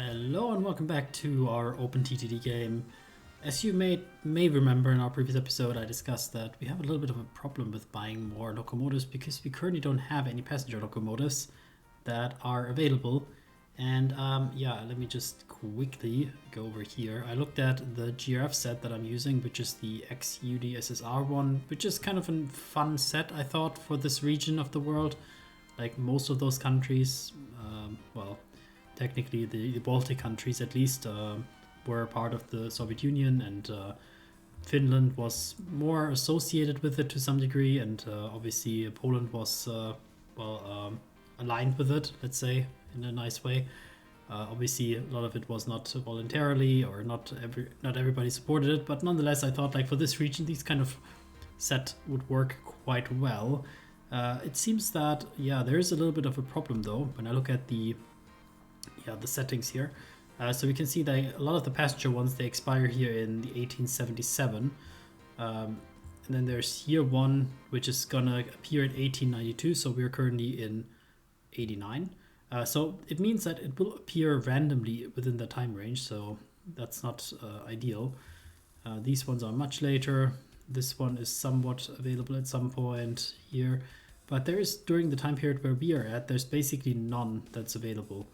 Hello and welcome back to our OpenTTD game. As you may remember in our previous episode, I discussed that we have a little bit of a problem with buying more locomotives because we currently don't have any passenger locomotives that are available. And yeah, let me just quickly go over here. I looked at the GRF set that I'm using, which is the XUDSSR one, which is kind of a fun set, I thought, for this region of the world. Like most of those countries, well, technically the Baltic countries at least were part of the Soviet Union, and Finland was more associated with it to some degree, and obviously Poland was aligned with it, let's say, in a nice way. Obviously a lot of it was not voluntarily, or not everybody supported it, but nonetheless I thought, like, for this region these kind of set would work quite well. It seems that, yeah, there is a little bit of a problem though when I look at the settings here. So we can see that a lot of the passenger ones, they expire here in the 1877. And then there's here one which is gonna appear in 1892, so we're currently in 89. So it means that it will appear randomly within the time range, so that's not ideal. These ones are much later. This one is somewhat available at some point here, but there is, during the time period where we are at, there's basically none that's available.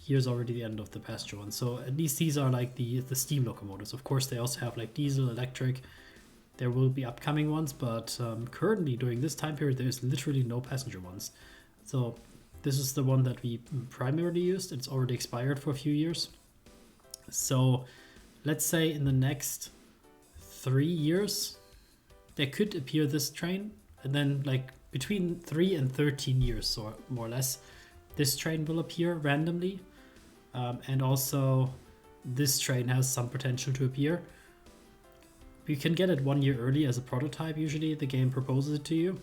Here's already the end of the passenger one. So at least these are like the steam locomotives. Of course, they also have like diesel, electric. There will be upcoming ones, but currently during this time period, there's literally no passenger ones. So this is the one that we primarily used. It's already expired for a few years. So let's say in the next 3 years, there could appear this train. And then like between 3 and 13 years, or more or less, this train will appear randomly. And also this train has some potential to appear. You can get it 1 year early as a prototype. Usually the game proposes it to you.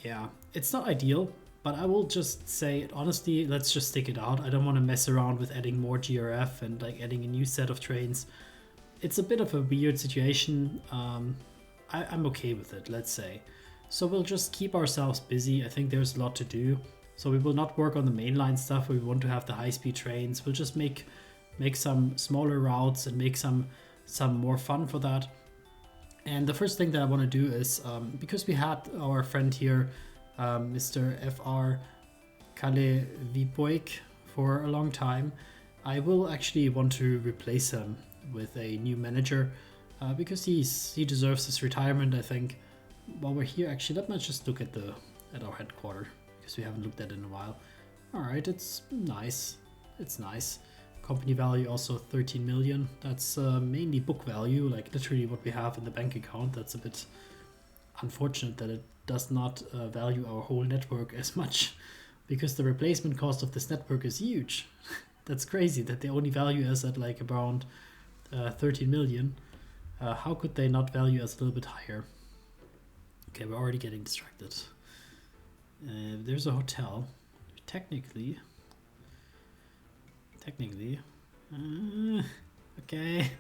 Yeah, it's not ideal, but I will just say, honestly, let's just stick it out. I don't want to mess around with adding more GRF and like adding a new set of trains. It's a bit of a weird situation. I'm okay with it, let's say. So we'll just keep ourselves busy. I think there's a lot to do. So we will not work on the mainline stuff where we want to have the high-speed trains. We'll just make some smaller routes and make some more fun for that. And the first thing that I want to do is, because we had our friend here, Mr. Fr. Kalevipoik, for a long time, I will actually want to replace him with a new manager, because he deserves his retirement, I think. While we're here, actually, let's just look at our headquarters, because we haven't looked at it in a while. All right, it's nice. It's nice. Company value also 13 million. That's mainly book value, like literally what we have in the bank account. That's a bit unfortunate that it does not value our whole network as much, because the replacement cost of this network is huge. That's crazy that they only value us at like around 13 million. How could they not value us a little bit higher? Okay, we're already getting distracted. There's a hotel. Technically. Okay.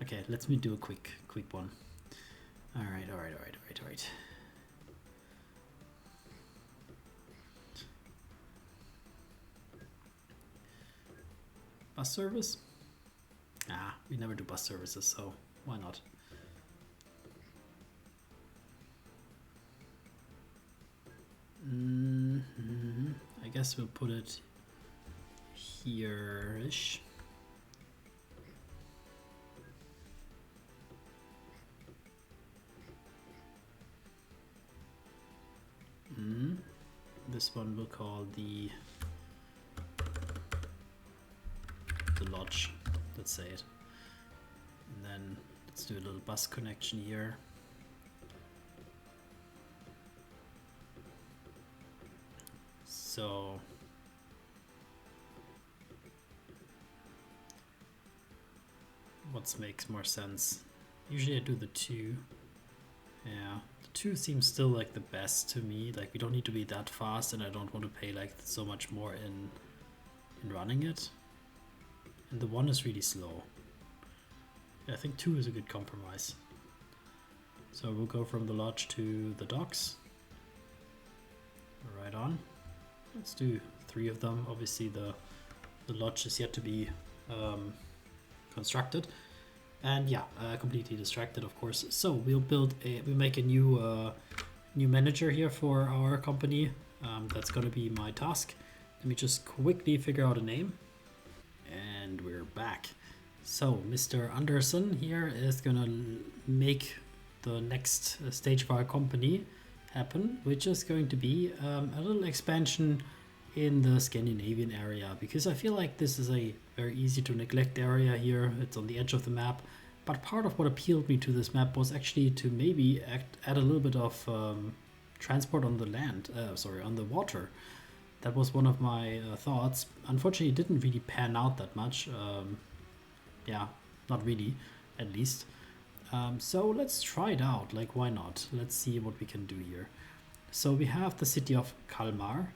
Okay, let me do a quick one. All right. Bus service? We never do bus services, so why not? I guess we'll put it here-ish. This one we'll call the lodge, let's say it. And then let's do a little bus connection here. So what makes more sense? Usually I do the 2. Yeah, the 2 seems still like the best to me. Like, we don't need to be that fast, and I don't want to pay like so much more in running it. And the 1 is really slow. Yeah, I think 2 is a good compromise. So we'll go from the lodge to the docks. Right on. Let's do 3 of them. Obviously the The lodge is yet to be constructed. And yeah, completely distracted, of course. So we'll make a new manager here for our company. That's gonna be my task. Let me just quickly figure out a name. And we're back. So Mr. Anderson here is gonna make the next stage of our company happen, which is going to be a little expansion in the Scandinavian area, because I feel like this is a very easy to neglect area here. It's on the edge of the map, but part of what appealed me to this map was actually to maybe add a little bit of transport on the land, on the water. That was one of my thoughts. Unfortunately, it didn't really pan out that much. Yeah, not really, at least. So let's try it out, like why not? Let's see what we can do here. So we have the city of Kalmar,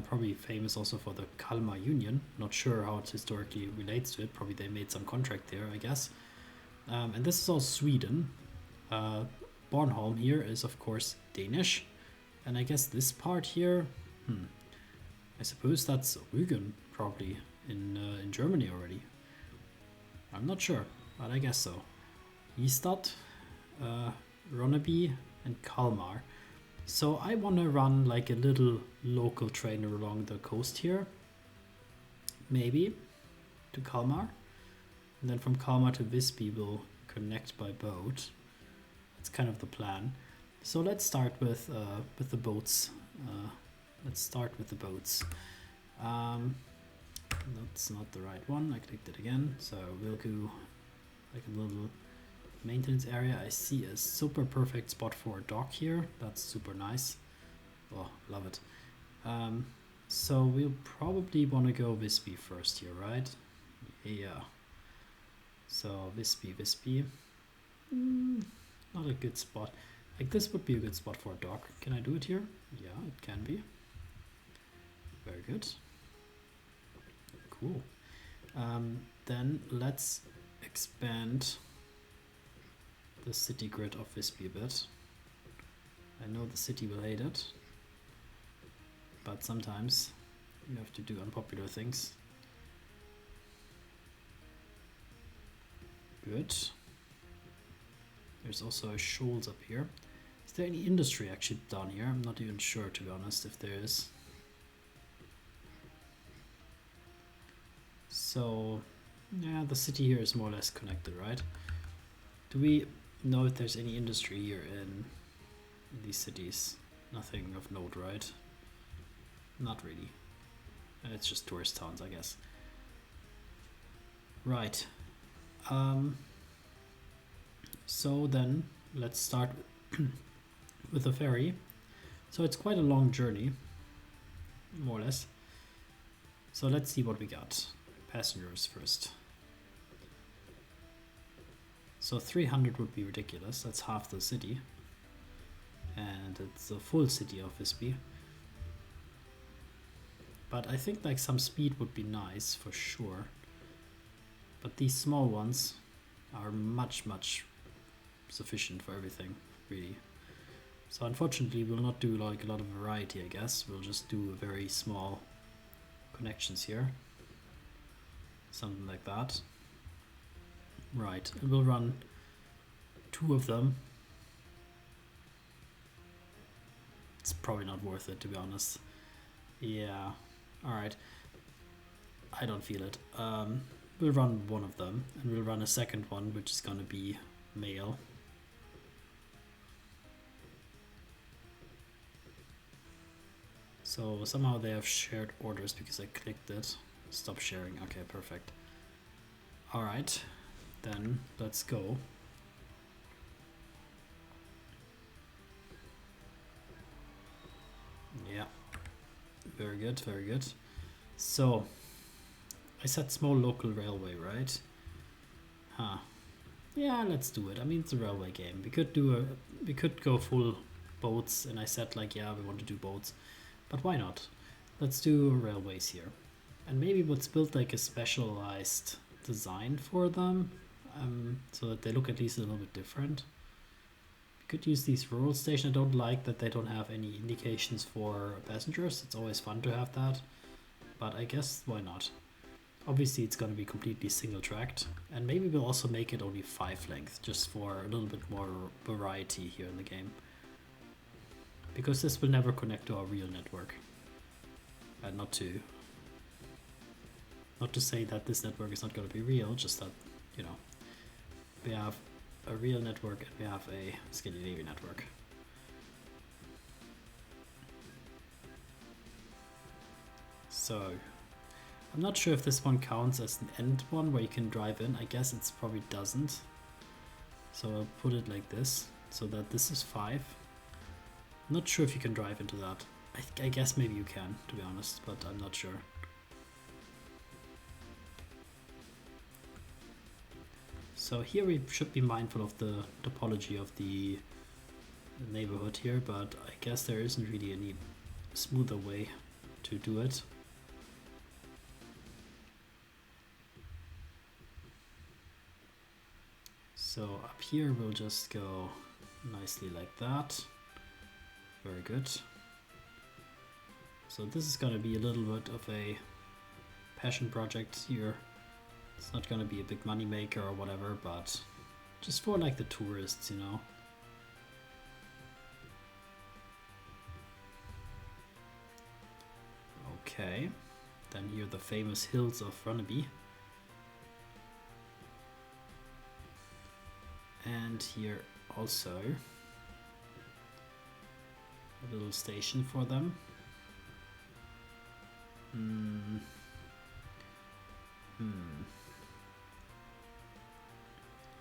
probably famous also for the Kalmar Union. Not sure how it historically relates to it. Probably they made some contract there, I guess. And this is all Sweden. Bornholm here is of course Danish. And I guess this part here, I suppose that's Rügen, probably in Germany already. I'm not sure, but I guess so. Ystad, Ronneby, and Kalmar. So I want to run like a little local train along the coast here, maybe to Kalmar, and then from Kalmar to Visby we'll connect by boat. That's kind of the plan. So let's start with the boats. That's not the right one. I clicked it again. So we'll go like a little maintenance area. I see a super perfect spot for a dock here. That's super nice. Oh, love it. So we'll probably want to go Visby first here, right? Yeah. So Visby. Not a good spot. Like this would be a good spot for a dock. Can I do it here? Yeah, it can be. Very good. Cool. Then let's expand the city grid of Visby a bit. I know the city will hate it, but sometimes you have to do unpopular things. Good. There's also a shoals up here. Is there any industry actually down here? I'm not even sure, to be honest, if there is. So, yeah, the city here is more or less connected, right? Do we know if there's any industry here in these cities? Nothing of note, right? Not really. It's just tourist towns, I guess. Right. So then let's start with the ferry. So it's quite a long journey, more or less. So let's see what we got. Passengers first. So 300 would be ridiculous. That's half the city. And it's a full city of Visby. But I think like some speed would be nice for sure. But these small ones are much sufficient for everything, really. So unfortunately we'll not do like a lot of variety, I guess. We'll just do very small connections here. Something like that. Right, and we'll run 2 of them. It's probably not worth it, to be honest. Yeah, alright. I don't feel it. We'll run 1 of them, and we'll run a second one, which is gonna be male. So somehow they have shared orders because I clicked it. Stop sharing. Okay, perfect. Alright, then let's go. Yeah, very good, very good. So I said small local railway, right? Huh. Yeah, let's do it. I mean, it's a railway game. We could go full boats, and I said like, yeah, we want to do boats, but why not? Let's do railways here, and maybe let's build like a specialized design for them, so that they look at least a little bit different. We could use these rural stations. I don't like that they don't have any indications for passengers. It's always fun to have that, but I guess why not? Obviously it's going to be completely single tracked, and maybe we'll also make it only 5 length, just for a little bit more variety here in the game. Because this will never connect to our real network. And not to say that this network is not going to be real, just that, you know, we have a real network and we have a Scandinavian network. So, I'm not sure if this one counts as an end one where you can drive in. I guess it probably doesn't. So I'll put it like this, so that this is 5. I'm not sure if you can drive into that. I guess maybe you can, to be honest, but I'm not sure. So here we should be mindful of the topology of the neighborhood here, but I guess there isn't really any smoother way to do it. So up here we'll just go nicely like that. Very good. So this is going to be a little bit of a passion project here. It's not going to be a big money maker or whatever, but just for like the tourists, you know. Okay, then here are the famous hills of Runneby. And here also a little station for them.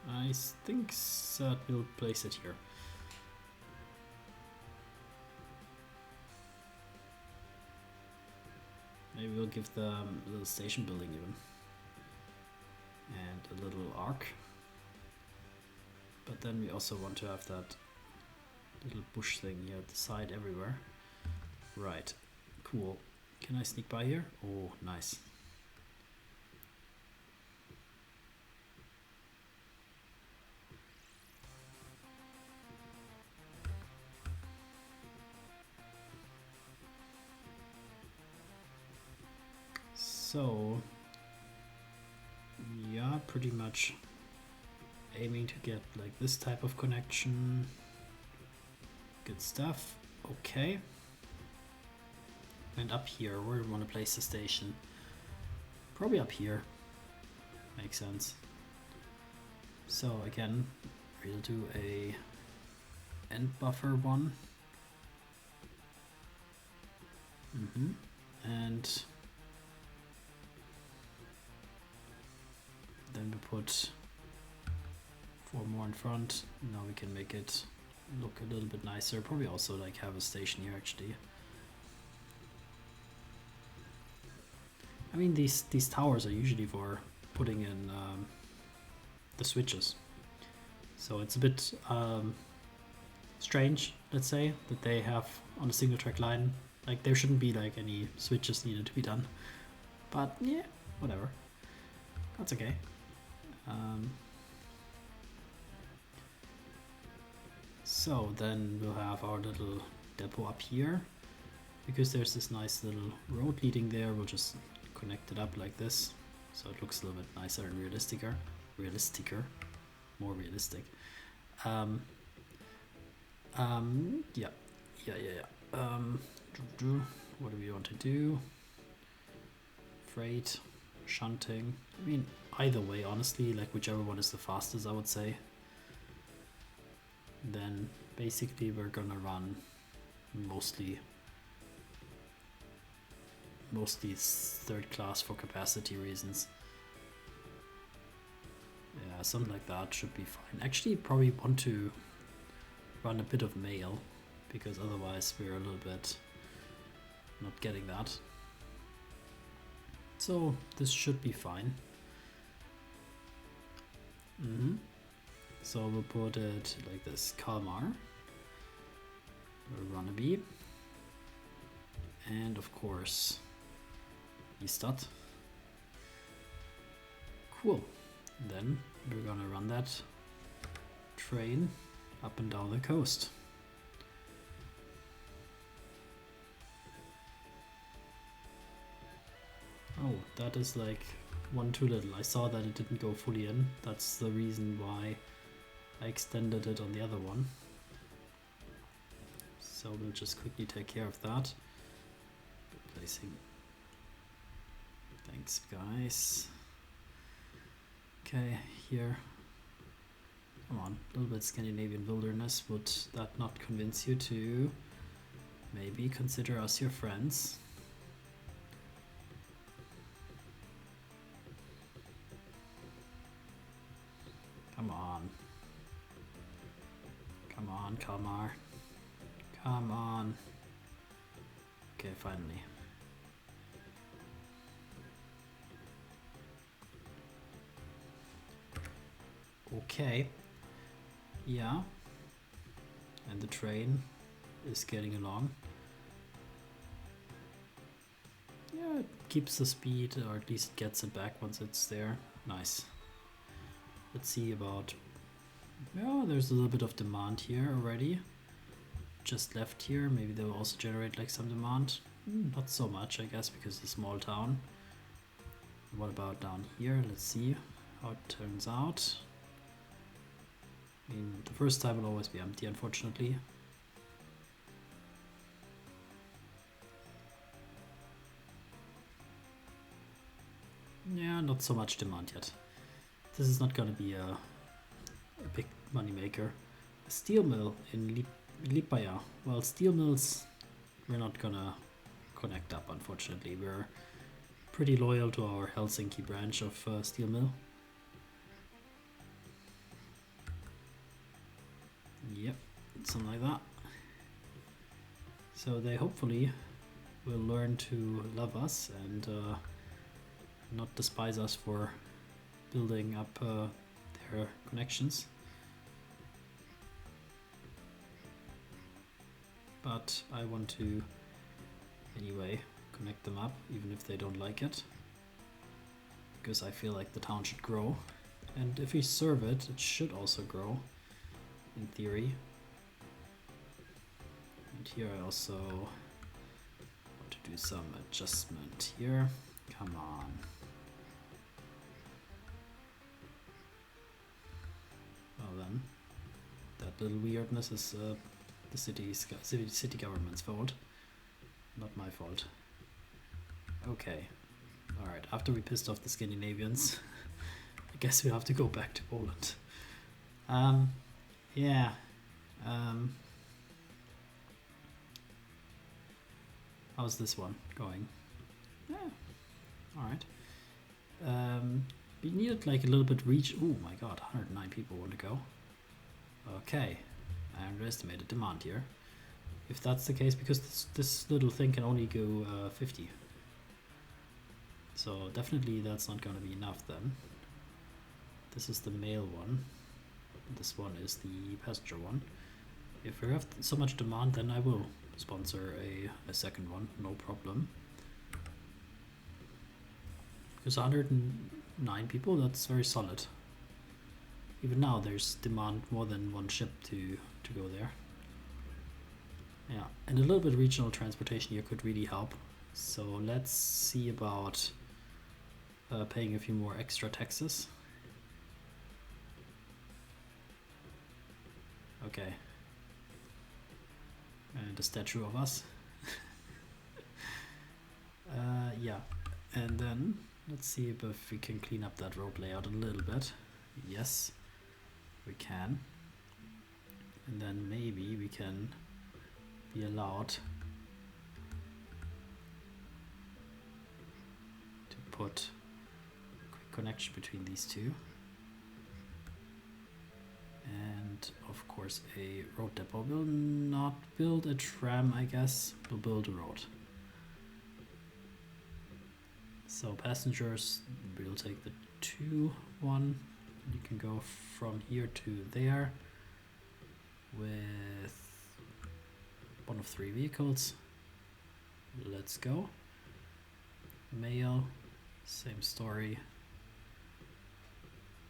I think that we'll place it here. Maybe we'll give them a little station building even. And a little arc. But then we also want to have that little bush thing here at the side everywhere. Right, cool. Can I sneak by here? Oh, nice. So, yeah, pretty much aiming to get like this type of connection. Good stuff. Okay. And up here, where do we want to place the station? Probably up here. Makes sense. So again, we'll do a end buffer one. And then we put 4 more in front. Now we can make it look a little bit nicer. Probably also like have a station here actually. I mean, these towers are usually for putting in the switches. So it's a bit strange, let's say, that they have on a single track line. Like there shouldn't be like any switches needed to be done. But yeah, whatever. That's okay. So then we'll have our little depot up here. Because there's this nice little road leading there, we'll just connect it up like this. So it looks a little bit nicer and more realistic. Yeah. What do we want to do? Freight, shunting. I mean, either way, honestly, like whichever one is the fastest, I would say. Then basically we're gonna run mostly third class for capacity reasons. Yeah, something like that should be fine. Actually, probably want to run a bit of mail, because otherwise we're a little bit not getting that. So this should be fine. So we'll put it like this: Kalmar, Runneby, and of course Ystad. Cool. Then we're gonna run that train up and down the coast. Oh, that is like one too little. I saw that it didn't go fully in. That's the reason why I extended it on the other one. So we'll just quickly take care of that. Replacing. Thanks, guys. Okay, here. Come on, a little bit Scandinavian wilderness. Would that not convince you to maybe consider us your friends? Come on. Come on, Kalmar. Come on. Okay, finally. Okay. Yeah. And the train is getting along. Yeah, it keeps the speed, or at least it gets it back once it's there. Nice. Let's see about... Yeah, there's a little bit of demand here already. Just left here. Maybe they'll also generate like some demand. Not so much, I guess, because it's a small town. What about down here? Let's see how it turns out. I mean, the first time will always be empty, unfortunately. Yeah, not so much demand yet. This is not gonna be a big money maker. A steel mill in Lipaja. Well, steel mills, we're not gonna connect up, unfortunately. We're pretty loyal to our Helsinki branch of steel mill. Yep, something like that. So they hopefully will learn to love us and not despise us for building up their connections. But I want to anyway connect them up, even if they don't like it, because I feel like the town should grow, and if we serve it, it should also grow in theory. And here I also want to do some adjustment here. Come on. Well then, that little weirdness is the city government's fault, not my fault. Okay, all right. After we pissed off the Scandinavians, I guess we have to go back to Poland. Yeah. How's this one going? Yeah. All right. We needed like a little bit reach. Oh my god, 109 people want to go. Okay, I underestimated demand here. If that's the case, because this little thing can only go 50. So definitely that's not going to be enough then. This is the mail one. This one is the passenger one. If we have so much demand, then I will sponsor a second one, no problem. Because 109 people, that's very solid. Even now there's demand more than one ship to go there. Yeah, and a little bit of regional transportation here could really help. So let's see about paying a few more extra taxes. Okay. And a statue of us. Yeah, and then let's see if we can clean up that road layout a little bit. Yes, we can. And then maybe we can be allowed to put a quick connection between these two. And of course a road depot. Will not build a tram, I guess. We'll build a road. So passengers, we'll take the 2-1. You can go from here to there with one of 3 vehicles. Let's go. Mail, same story.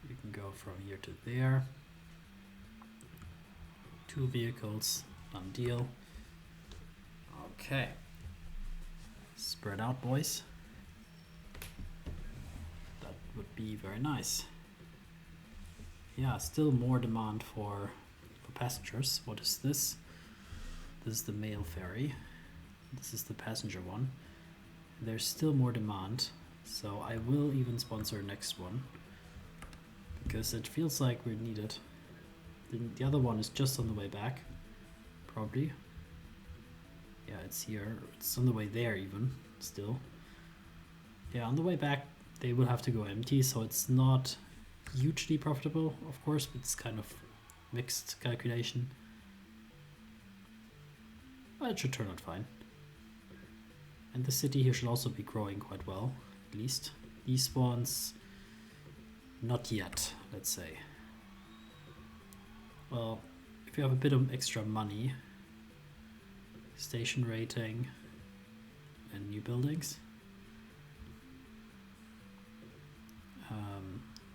You can go from here to there. 2 vehicles, done deal. Okay. Spread out, boys. be very nice. Yeah, still more demand for passengers. What is this? This is the mail ferry. This is the passenger one. There's still more demand, so I will even sponsor next one because it feels like we need it. The other one is just on the way back, probably. Yeah, it's here. It's on the way there even, still. Yeah, on the way back they will have to go empty, so it's not hugely profitable, of course, but it's kind of mixed calculation. But it should turn out fine. And the city here should also be growing quite well, at least. These ones, not yet, let's say. Well, if you have a bit of extra money, station rating and new buildings.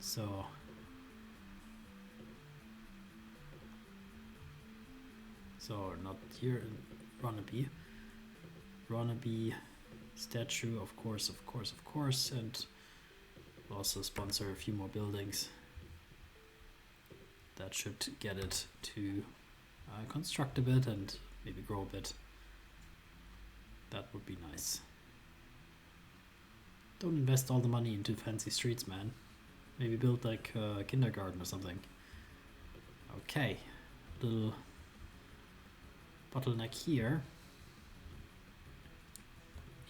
So not here, Ronneby statue, of course, and we'll also sponsor a few more buildings. That should get it to construct a bit and maybe grow a bit. That would be nice. Don't invest all the money into fancy streets, man. Maybe build like a kindergarten or something. Okay, little bottleneck here.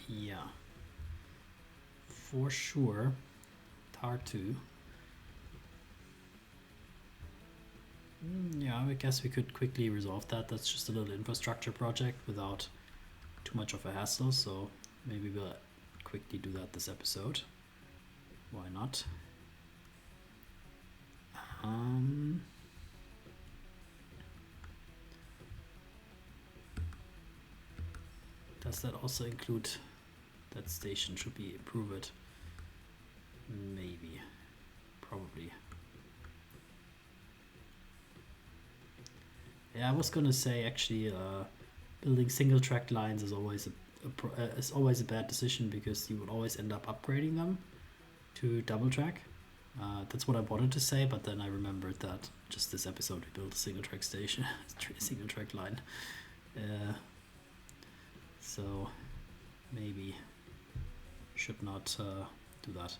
Yeah, for sure. Tar 2. Yeah, I guess we could quickly resolve that. That's just a little infrastructure project without too much of a hassle, so maybe we'll quickly do that this episode. Why not? Does that also include that station? Should we improve it? Maybe. Probably. Yeah, I was gonna say actually building single track lines is always a bad decision because you would always end up upgrading them to double track. That's what I wanted to say, but then I remembered that just this episode we built a single track station, single track line. So maybe should not do that.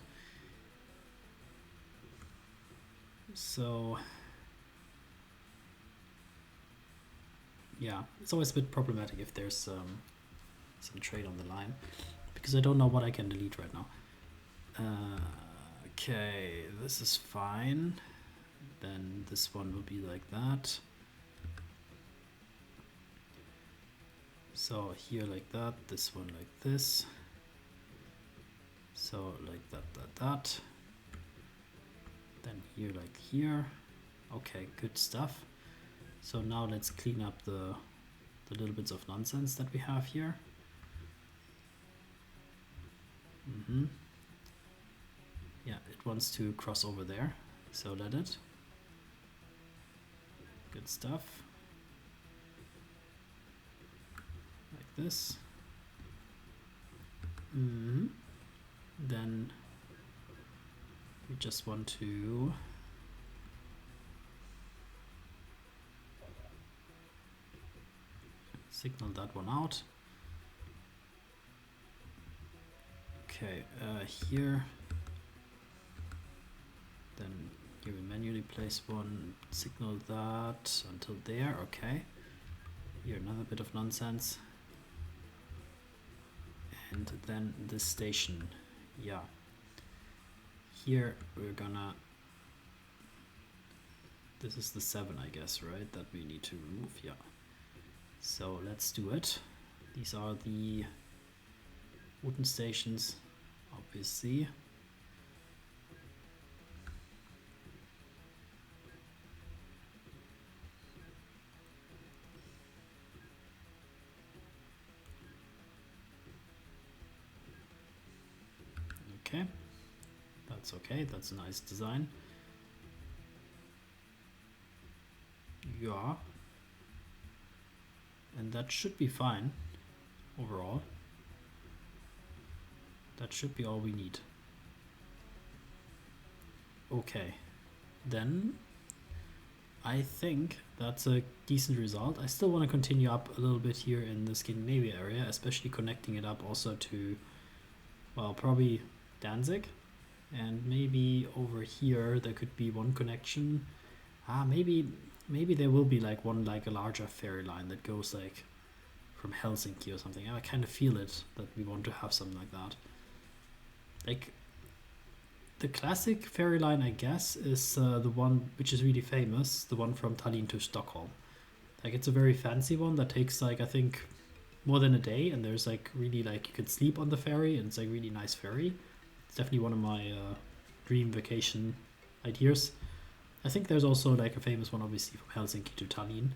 So yeah, it's always a bit problematic if there's some trade on the line because I don't know what I can delete right now. Okay, this is fine. Then this one will be like that. So here like that, this one like this. So like that. Then here like here. Okay, good stuff. So now let's clean up the little bits of nonsense that we have here. Yeah, it wants to cross over there, so let it. Good stuff. Like this. Then we just want to signal that one out. Okay, here. Then here we manually place one, signal that until there, okay. Here another bit of nonsense. And then this station, yeah. Here we're gonna, this is the 7 I guess, right, that we need to remove, yeah. So let's do it. These are the wooden stations, obviously. Okay, that's okay, that's a nice design. Yeah, and that should be fine overall. That should be all we need. Okay, then I think that's a decent result. I still want to continue up a little bit here in the Scandinavia area, especially connecting it up also to, well, probably Danzig. And maybe over here there could be one connection. Maybe there will be like one, like a larger ferry line that goes like from Helsinki or something. I kind of feel it that we want to have something like that. Like the classic ferry line, I guess, is the one which is really famous, the one from Tallinn to Stockholm. Like it's a very fancy one that takes like, I think, more than a day, and there's like really like you can sleep on the ferry, and it's like really nice ferry. It's definitely one of my dream vacation ideas. I think there's also like a famous one, obviously, from Helsinki to Tallinn,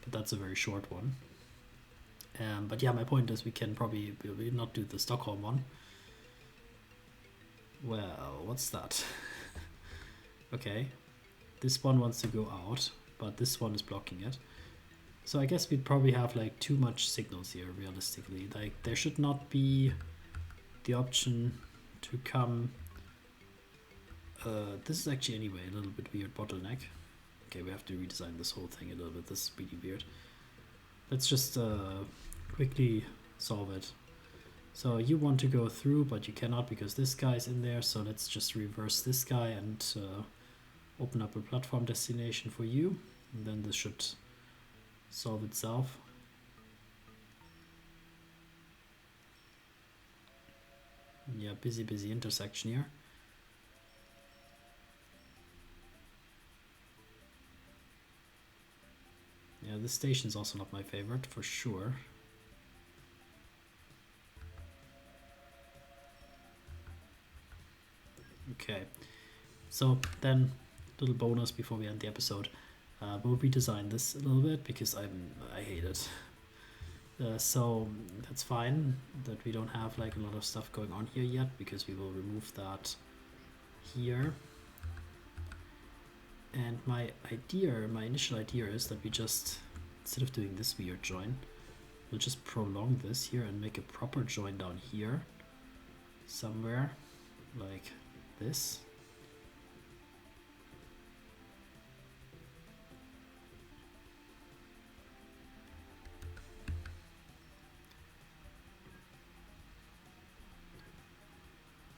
but that's a very short one. But yeah, my point is we can probably not do the Stockholm one. Well, what's that? Okay, this one wants to go out, but this one is blocking it. So I guess we'd probably have like too much signals here, realistically. Like there should not be the option to come. This is actually anyway a little bit weird bottleneck. Okay, we have to redesign this whole thing a little bit. This is really weird. Let's just quickly solve it. So you want to go through, but you cannot because this guy's in there. So let's just reverse this guy and open up a platform destination for you. And then this should solve itself. Yeah, busy intersection here. Yeah, this station is also not my favorite, for sure. Okay, so then little bonus before we end the episode. We'll redesign this a little bit because I hate it. So that's fine that we don't have like a lot of stuff going on here yet, because we will remove that here. And my initial idea is that we just, instead of doing this weird join, we'll just prolong this here and make a proper join down here somewhere like this.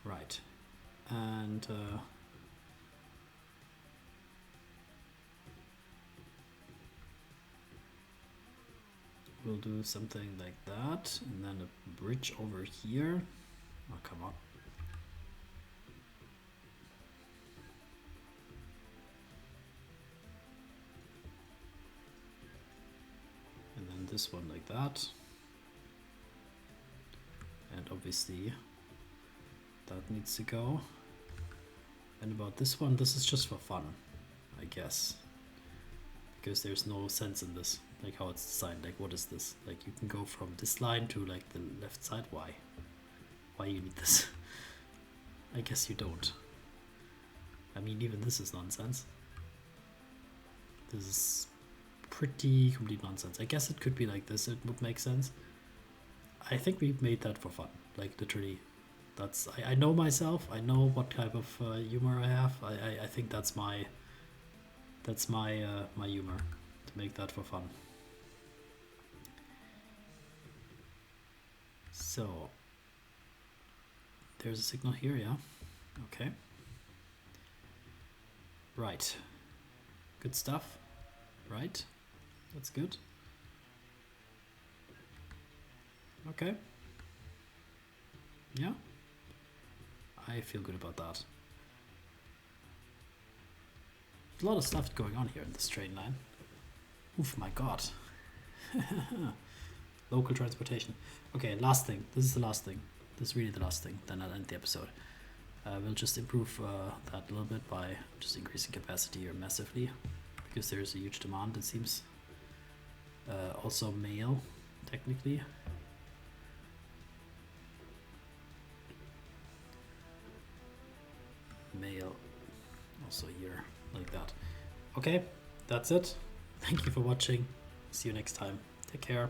Right, and we'll do something like that, and then a bridge over here. Oh, come on. And then this one like that. And obviously that needs to go. And about this one, this is just for fun, I guess, because there's no sense in this, like how it's designed. Like, what is this? Like, you can go from this line to like the left side. Why you need this? I guess you don't. I mean, even this is nonsense. This is pretty complete nonsense. I guess it could be like this, it would make sense. I think we made that for fun, like literally. That's, I know myself, I know what type of humor I have. I think that's my my humor, to make that for fun. So there's a signal here, yeah. Okay. Right. Good stuff. Right. That's good. Okay. Yeah. I feel good about that. There's a lot of stuff going on here in this train line. Oof, my god. Local transportation. Okay, last thing. This is the last thing. This is really the last thing. Then I'll end the episode. We'll just improve that a little bit by just increasing capacity here massively, because there's a huge demand, it seems. Also mail, technically. Mail also here, like that. Okay, that's it. Thank you for watching. See you next time. Take care.